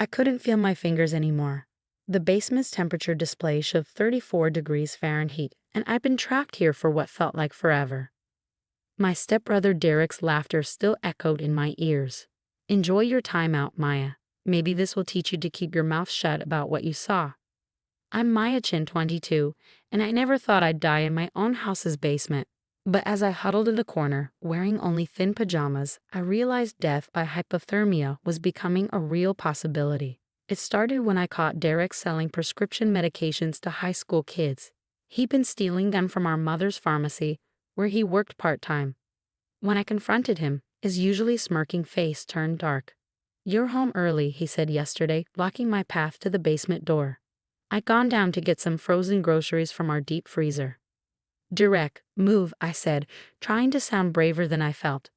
I couldn't feel my fingers anymore. The basement's temperature display showed 34 degrees Fahrenheit, and I'd been trapped here for what felt like forever. My stepbrother Derek's laughter still echoed in my ears. Enjoy your time out, Maya. Maybe this will teach you to keep your mouth shut about what you saw. I'm Maya Chin, 22, and I never thought I'd die in my own house's basement. But as I huddled in the corner, wearing only thin pajamas, I realized death by hypothermia was becoming a real possibility. It started when I caught Derek selling prescription medications to high school kids. He'd been stealing them from our mother's pharmacy, where he worked part-time. When I confronted him, his usually smirking face turned dark. "You're home early," he said yesterday, blocking my path to the basement door. I'd gone down to get some frozen groceries from our deep freezer. "Derek, move," I said, trying to sound braver than I felt.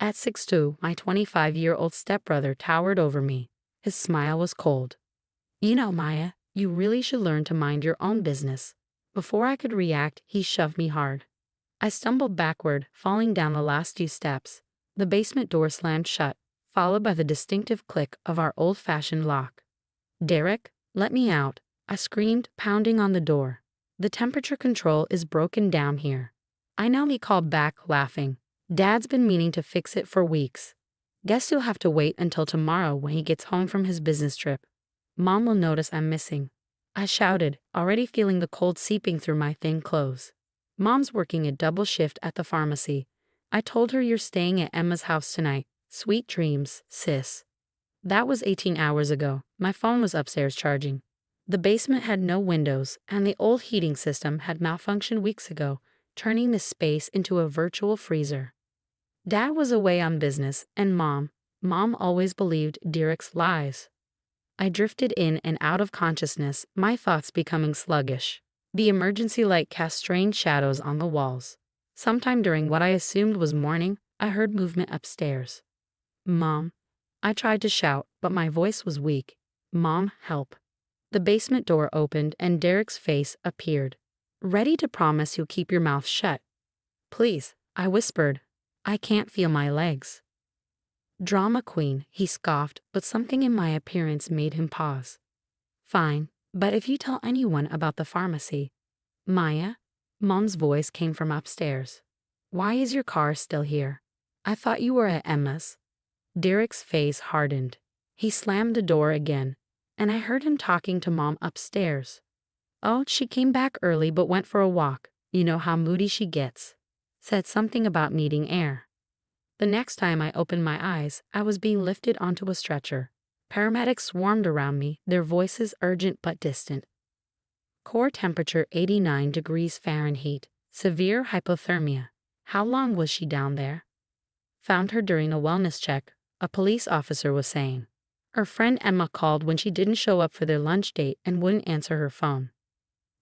At 6'2", my 25-year-old stepbrother towered over me. His smile was cold. "You know, Maya, you really should learn to mind your own business." Before I could react, he shoved me hard. I stumbled backward, falling down the last few steps. The basement door slammed shut, followed by the distinctive click of our old-fashioned lock. "Derek, let me out," I screamed, pounding on the door. "The temperature control is broken down here." I know, he called back, laughing. "Dad's been meaning to fix it for weeks. Guess you'll have to wait until tomorrow when he gets home from his business trip. Mom will notice I'm missing," I shouted, already feeling the cold seeping through my thin clothes. "Mom's working a double shift at the pharmacy. I told her you're staying at Emma's house tonight. Sweet dreams, sis." That was 18 hours ago. My phone was upstairs charging. The basement had no windows, and the old heating system had malfunctioned weeks ago, turning this space into a virtual freezer. Dad was away on business, and Mom always believed Derek's lies. I drifted in and out of consciousness, my thoughts becoming sluggish. The emergency light cast strange shadows on the walls. Sometime during what I assumed was morning, I heard movement upstairs. "Mom." I tried to shout, but my voice was weak. "Mom, help." The basement door opened and Derek's face appeared. "Ready to promise you'll keep your mouth shut?" "Please," I whispered. "I can't feel my legs." "Drama queen," he scoffed, but something in my appearance made him pause. "Fine, but if you tell anyone about the pharmacy." "Maya?" Mom's voice came from upstairs. "Why is your car still here? I thought you were at Emma's." Derek's face hardened. He slammed the door again, and I heard him talking to Mom upstairs. "Oh, she came back early but went for a walk. You know how moody she gets." Said something about needing air. The next time I opened my eyes, I was being lifted onto a stretcher. Paramedics swarmed around me, their voices urgent but distant. Core temperature 89 degrees Fahrenheit. Severe hypothermia. How long was she down there? Found her during a wellness check, a police officer was saying. Her friend Emma called when she didn't show up for their lunch date and wouldn't answer her phone.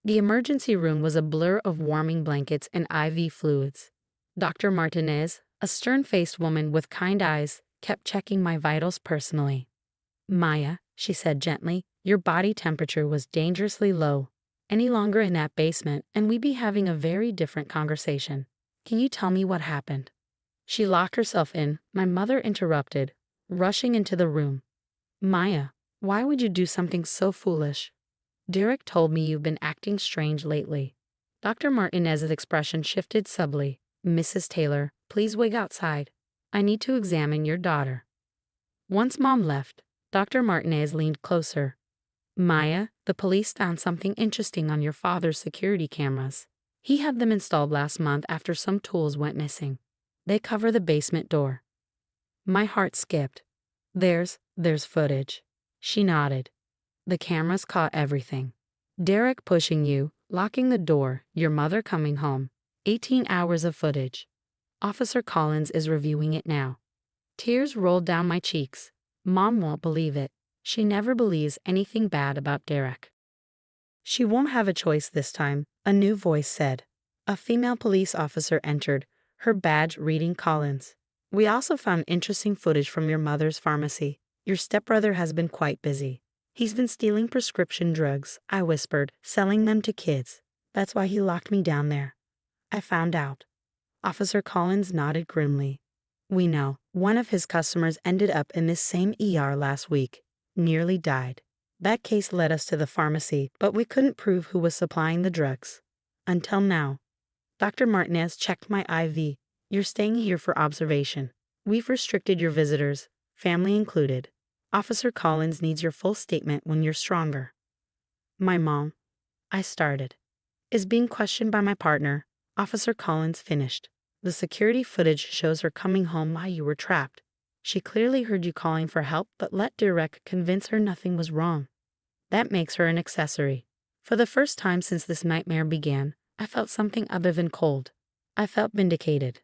The emergency room was a blur of warming blankets and IV fluids. Dr. Martinez, a stern-faced woman with kind eyes, kept checking my vitals personally. "Maya," she said gently, "your body temperature was dangerously low. Any longer in that basement, and we'd be having a very different conversation. Can you tell me what happened?" She locked herself in. My mother interrupted, rushing into the room. "Maya, why would you do something so foolish? Derek told me you've been acting strange lately." Dr. Martinez's expression shifted subtly. "Mrs. Taylor, please wait outside. I need to examine your daughter." Once Mom left, Dr. Martinez leaned closer. "Maya, the police found something interesting on your father's security cameras. He had them installed last month after some tools went missing. They cover the basement door." My heart skipped. There's footage." She nodded. "The cameras caught everything. Derek pushing you, locking the door, your mother coming home. 18 hours of footage. Officer Collins is reviewing it now." Tears rolled down my cheeks. Mom won't believe it. She never believes anything bad about Derek. "She won't have a choice this time," a new voice said. A female police officer entered, her badge reading Collins. "We also found interesting footage from your mother's pharmacy. Your stepbrother has been quite busy. He's been stealing prescription drugs," I whispered, "selling them to kids. That's why he locked me down there." "I found out." Officer Collins nodded grimly. "We know. One of his customers ended up in this same ER last week. nearly died. That case led us to the pharmacy, but we couldn't prove who was supplying the drugs. Until now. Dr. Martinez checked my IV. You're staying here for observation. We've restricted your visitors, family included. Officer Collins needs your full statement when you're stronger. My mom, I started, is being questioned by my partner. Officer Collins finished. The security footage shows her coming home while you were trapped. She clearly heard you calling for help but let Derek convince her nothing was wrong. That makes her an accessory. For the first time since this nightmare began, I felt something other than cold. I felt vindicated.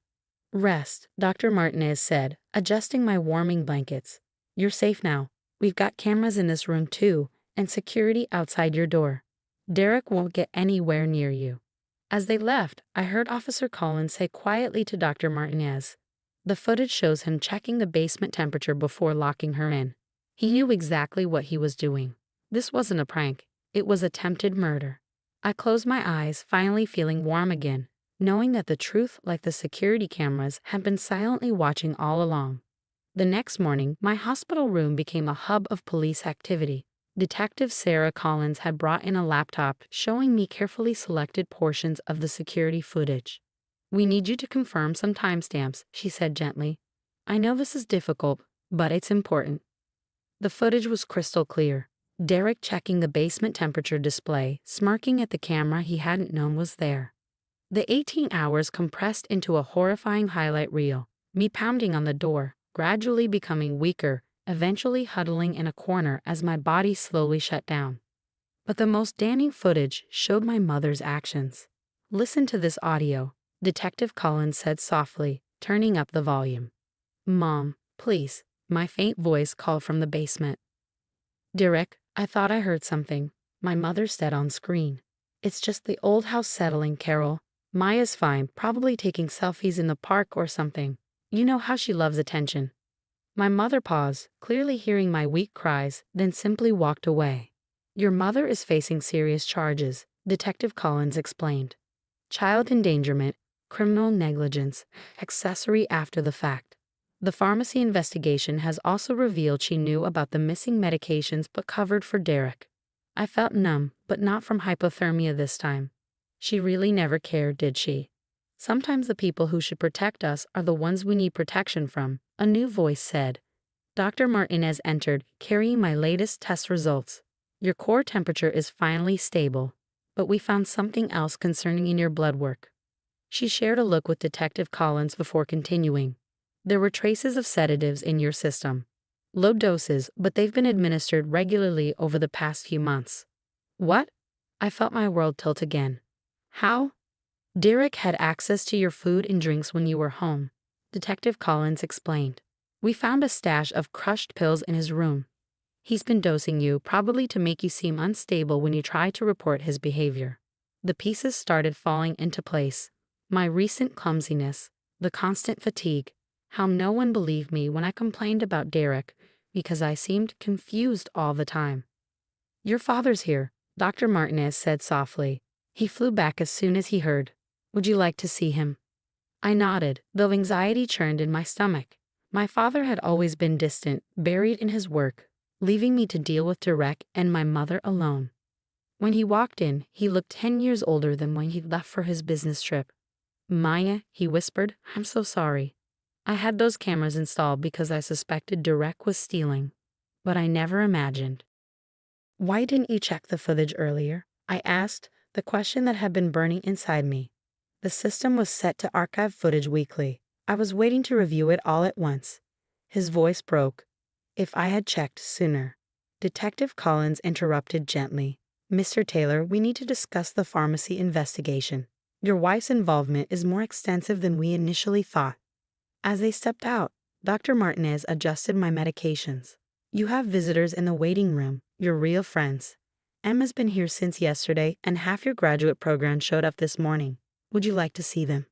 Rest, Dr. Martinez said, adjusting my warming blankets. You're safe now. We've got cameras in this room too, and security outside your door. Derek won't get anywhere near you. As they left, I heard Officer Collins say quietly to Dr. Martinez. The footage shows him checking the basement temperature before locking her in. He knew exactly what he was doing. This wasn't a prank. It was attempted murder. I closed my eyes, finally feeling warm again, knowing that the truth, like the security cameras, had been silently watching all along. The next morning, my hospital room became a hub of police activity. Detective Sarah Collins had brought in a laptop showing me carefully selected portions of the security footage. We need you to confirm some timestamps, she said gently. I know this is difficult, but it's important. The footage was crystal clear. Derek checking the basement temperature display, smirking at the camera he hadn't known was there. The 18 hours compressed into a horrifying highlight reel, me pounding on the door, gradually becoming weaker, eventually huddling in a corner as my body slowly shut down. But the most damning footage showed my mother's actions. Listen to this audio, Detective Collins said softly, turning up the volume. Mom, please, my faint voice called from the basement. Derek, I thought I heard something, my mother said on screen. It's just the old house settling, Carol. Maya's fine, probably taking selfies in the park or something. You know how she loves attention. My mother paused, clearly hearing my weak cries, then simply walked away. Your mother is facing serious charges, Detective Collins explained. Child endangerment, criminal negligence, accessory after the fact. The pharmacy investigation has also revealed she knew about the missing medications but covered for Derek. I felt numb, but not from hypothermia this time. She really never cared, did she? Sometimes the people who should protect us are the ones we need protection from, a new voice said. Dr. Martinez entered, carrying my latest test results. Your core temperature is finally stable, but we found something else concerning in your blood work. She shared a look with Detective Collins before continuing. There were traces of sedatives in your system. Low doses, but they've been administered regularly over the past few months. What? I felt my world tilt again. How? Derek had access to your food and drinks when you were home, Detective Collins explained. We found a stash of crushed pills in his room. He's been dosing you, probably to make you seem unstable when you try to report his behavior. The pieces started falling into place. My recent clumsiness, the constant fatigue, how no one believed me when I complained about Derek because I seemed confused all the time. Your father's here, Dr. Martinez said softly. He flew back as soon as he heard. Would you like to see him? I nodded, though anxiety churned in my stomach. My father had always been distant, buried in his work, leaving me to deal with Derek and my mother alone. When he walked in, he looked 10 years older than when he left for his business trip. Maya, he whispered, I'm so sorry. I had those cameras installed because I suspected Derek was stealing, but I never imagined. Why didn't you check the footage earlier? I asked, the question that had been burning inside me. The system was set to archive footage weekly. I was waiting to review it all at once. His voice broke. If I had checked sooner. Detective Collins interrupted gently. Mr. Taylor, we need to discuss the pharmacy investigation. Your wife's involvement is more extensive than we initially thought. As they stepped out, Dr. Martinez adjusted my medications. You have visitors in the waiting room, your real friends. Emma's been here since yesterday, and half your graduate program showed up this morning. Would you like to see them?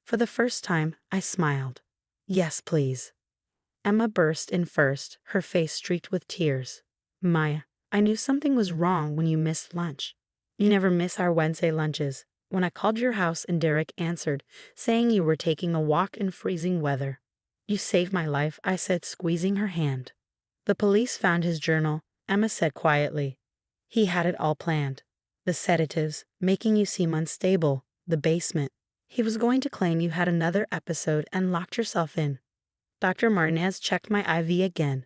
For the first time, I smiled. Yes, please. Emma burst in first, her face streaked with tears. Maya, I knew something was wrong when you missed lunch. You never miss our Wednesday lunches. When I called your house and Derek answered, saying you were taking a walk in freezing weather. You saved my life, I said, squeezing her hand. The police found his journal, Emma said quietly. He had it all planned. The sedatives, making you seem unstable, the basement. He was going to claim you had another episode and locked yourself in. Dr. Martinez checked my IV again.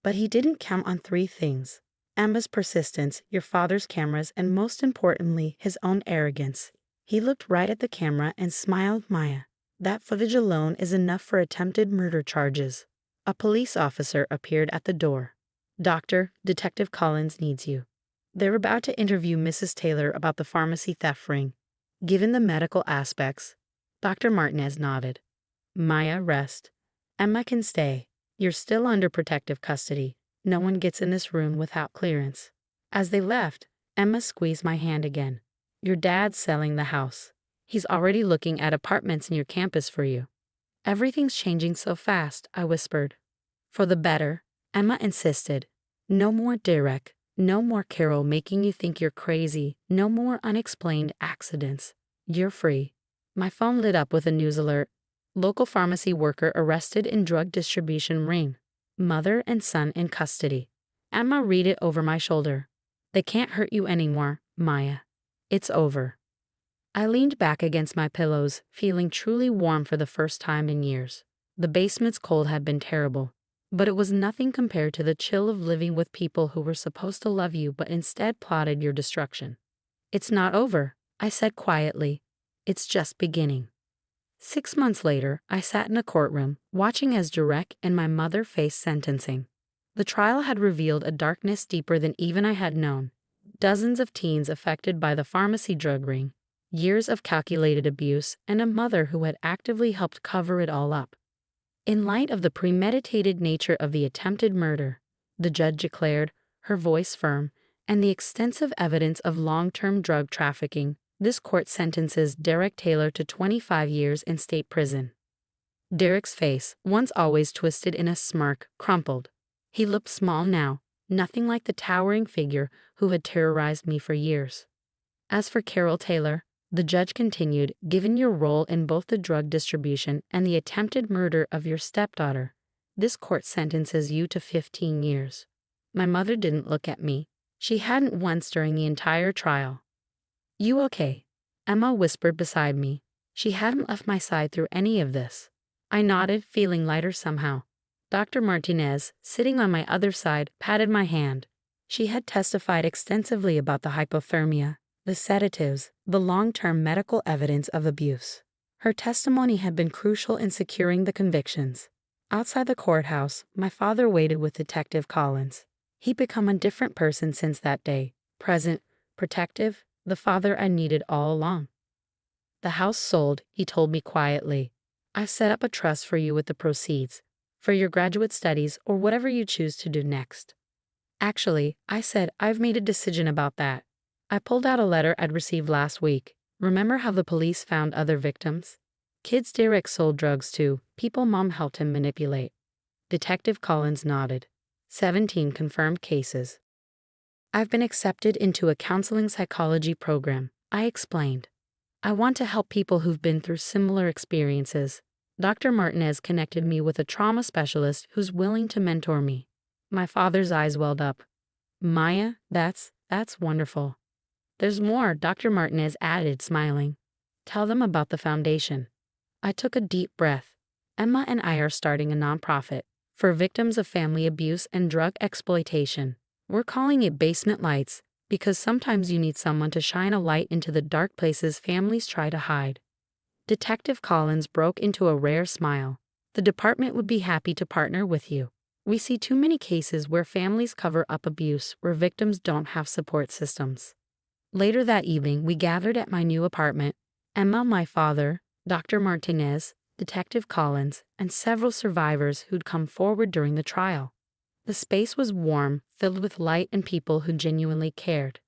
But he didn't count on 3 things. Emma's persistence, your father's cameras, and most importantly, his own arrogance. He looked right at the camera and smiled. Maya, that footage alone is enough for attempted murder charges. A police officer appeared at the door. Doctor, Detective Collins needs you. They're about to interview Mrs. Taylor about the pharmacy theft ring. Given the medical aspects, Dr. Martinez nodded. Maya, rest. Emma can stay. You're still under protective custody. No one gets in this room without clearance. As they left, Emma squeezed my hand again. Your dad's selling the house. He's already looking at apartments in your campus for you. Everything's changing so fast, I whispered. For the better, Emma insisted. No more Derek. No more Carol making you think you're crazy. No more unexplained accidents. You're free. My phone lit up with a news alert. Local pharmacy worker arrested in drug distribution ring. Mother and son in custody. Emma read it over my shoulder. They can't hurt you anymore, Maya. It's over. I leaned back against my pillows, feeling truly warm for the first time in years. The basement's cold had been terrible, but it was nothing compared to the chill of living with people who were supposed to love you but instead plotted your destruction. It's not over, I said quietly. It's just beginning. 6 months later, I sat in a courtroom, watching as Derek and my mother faced sentencing. The trial had revealed a darkness deeper than even I had known. Dozens of teens affected by the pharmacy drug ring, years of calculated abuse, and a mother who had actively helped cover it all up. In light of the premeditated nature of the attempted murder, the judge declared, her voice firm, and the extensive evidence of long-term drug trafficking, this court sentences Derek Taylor to 25 years in state prison. Derek's face, once always twisted in a smirk, crumpled. He looked small now, nothing like the towering figure who had terrorized me for years. As for Carol Taylor, the judge continued, given your role in both the drug distribution and the attempted murder of your stepdaughter, this court sentences you to 15 years. My mother didn't look at me. She hadn't once during the entire trial. You okay? Emma whispered beside me. She hadn't left my side through any of this. I nodded, feeling lighter somehow. Dr. Martinez, sitting on my other side, patted my hand. She had testified extensively about the hypothermia, the sedatives, the long-term medical evidence of abuse. Her testimony had been crucial in securing the convictions. Outside the courthouse, my father waited with Detective Collins. He'd become a different person since that day, present, protective, the father I needed all along. The house sold, he told me quietly. I've set up a trust for you with the proceeds, for your graduate studies or whatever you choose to do next. Actually, I said, I've made a decision about that. I pulled out a letter I'd received last week. Remember how the police found other victims? Kids Derek sold drugs to, people Mom helped him manipulate. Detective Collins nodded. 17 confirmed cases. I've been accepted into a counseling psychology program, I explained. I want to help people who've been through similar experiences. Dr. Martinez connected me with a trauma specialist who's willing to mentor me. My father's eyes welled up. Maya, that's wonderful. There's more, Dr. Martinez added, smiling. Tell them about the foundation. I took a deep breath. Emma and I are starting a nonprofit for victims of family abuse and drug exploitation. We're calling it Basement Lights because sometimes you need someone to shine a light into the dark places families try to hide. Detective Collins broke into a rare smile. The department would be happy to partner with you. We see too many cases where families cover up abuse, where victims don't have support systems. Later that evening, we gathered at my new apartment. Emma, my father, Dr. Martinez, Detective Collins, and several survivors who'd come forward during the trial. The space was warm, filled with light and people who genuinely cared.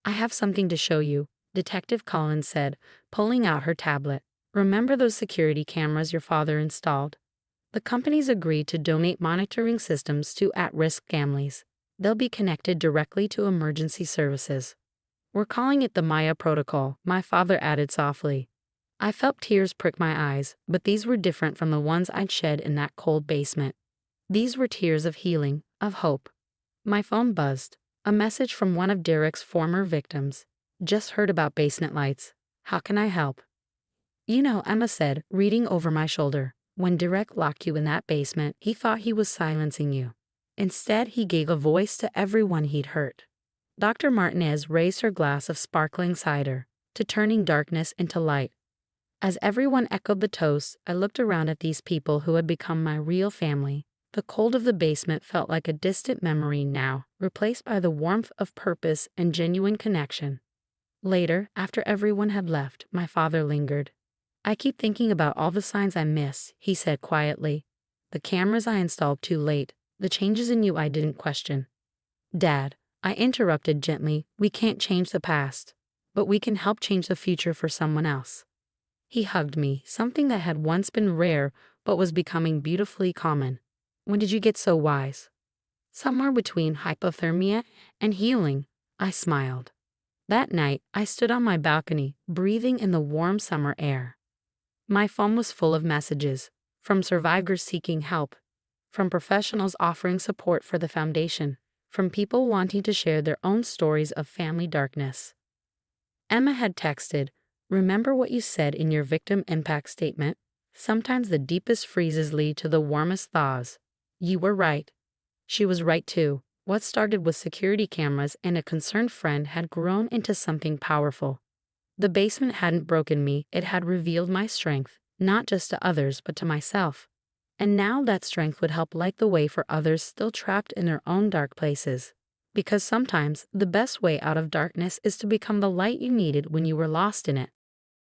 I have something to show you, Detective Collins said, pulling out her tablet. Remember those security cameras your father installed? The companies agreed to donate monitoring systems to at-risk families. They'll be connected directly to emergency services. We're calling it the Maya Protocol, my father added softly. I felt tears prick my eyes, but these were different from the ones I'd shed in that cold basement. These were tears of healing, of hope. My phone buzzed. A message from one of Derek's former victims. Just heard about basement lights. How can I help? You know, Emma said, reading over my shoulder. When Derek locked you in that basement, he thought he was silencing you. Instead, he gave a voice to everyone he'd hurt. Dr. Martinez raised her glass of sparkling cider, to turning darkness into light. As everyone echoed the toast, I looked around at these people who had become my real family. The cold of the basement felt like a distant memory now, replaced by the warmth of purpose and genuine connection. Later, after everyone had left, my father lingered. I keep thinking about all the signs I miss, he said quietly. The cameras I installed too late, the changes in you I didn't question. Dad, I interrupted gently, we can't change the past, but we can help change the future for someone else. He hugged me, something that had once been rare but was becoming beautifully common. When did you get so wise? Somewhere between hypothermia and healing, I smiled. That night, I stood on my balcony, breathing in the warm summer air. My phone was full of messages, from survivors seeking help, from professionals offering support for the foundation, from people wanting to share their own stories of family darkness. Emma had texted, "Remember what you said in your victim impact statement? Sometimes the deepest freezes lead to the warmest thaws. You were right." She was right too. What started with security cameras and a concerned friend had grown into something powerful. The basement hadn't broken me, it had revealed my strength, not just to others but to myself. And now that strength would help light the way for others still trapped in their own dark places. Because sometimes the best way out of darkness is to become the light you needed when you were lost in it.